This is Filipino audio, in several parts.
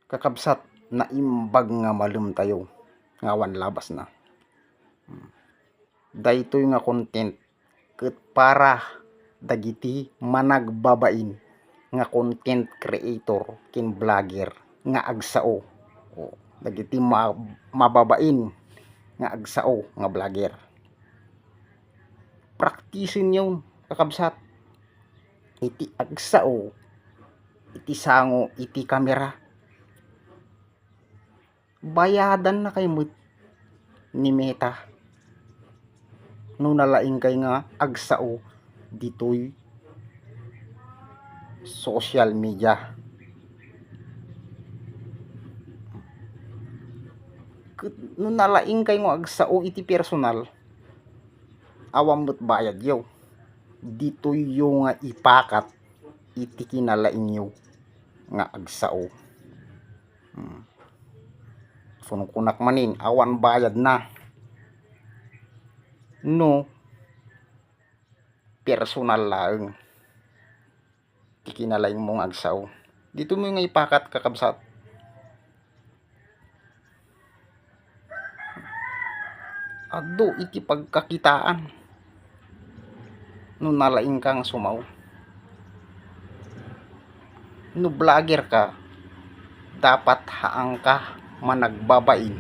kakabsat na imbag nga malum tayo ngawan labas na. Daytoy nga content ket para dagiti managbabain nga content creator ken vlogger nga agsao. Dagiti mababain nga agsao nga vlogger. Praktisin yun kakabsat. Iti agsao, iti sango, iti kamera. Bayadan na kayo ni Meta no nalaing kay nga agsao ditoy social media. No nalaing kay nga agsao iti personal, awam mo't bayad yaw. Ditoy yung nga ipakat iti kinalaing yaw nga agsao. Kunak manin awan bayad na no personal laeng iti kinalaing mong agsao. Dito mo nga ipakat kakabsat. Ado iti pagkakitaan no nalaing kang sumaw. No vlogger ka, dapat haang ka managbabain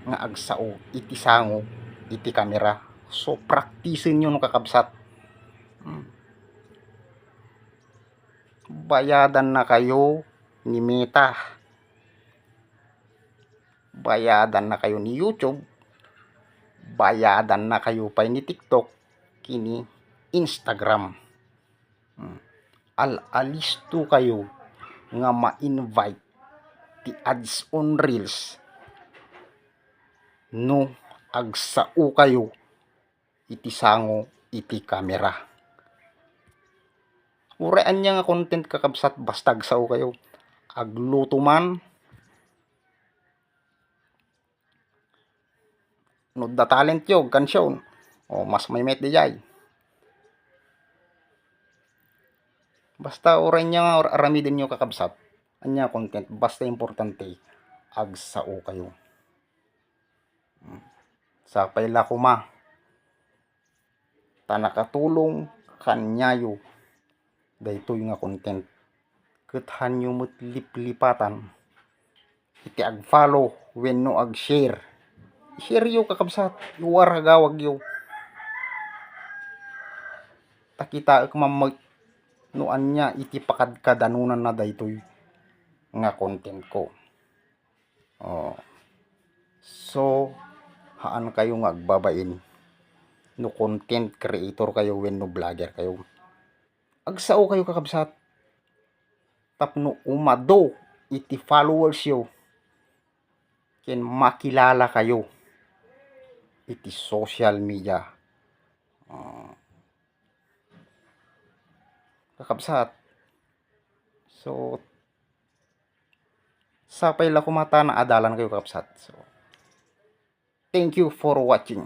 nga agsao iti sango iti kamera. So praktisin nyo no kakabsat. Bayadan na kayo ni Meta, bayadan na kayo ni YouTube, bayadan na kayo pa ni TikTok, kini Instagram. Alisto kayo nga ma-invite ti ads on reels no agsao kayo iti sango iti kamera. Urean niya nga content kakabsat basta agsao kayo. Agluto man, no da talent yo kansyon, mas may met dijay. Basta urean niya nga aramidin nyo kakabsat. Anya content basta importante agsao kayo. Sa payla kuma tanakatulong kanyayo daytoy nga content ket hanyo met liplipatan iti ag-follow wenno ag-share. Share yo kakabsat, iwar gawag yo. Takita ek mamag no anya iti pakadkadanunan na daytoy nga content ko. So haan kayo nga agbabain no content creator kayo wenno vlogger kayo. Agsao kayo kakabsat. Tapno umado iti followers yo ken makilala kayo iti social media. Kakabsat. So sapay la kumata na adalan kayo kakabsat. So thank you for watching.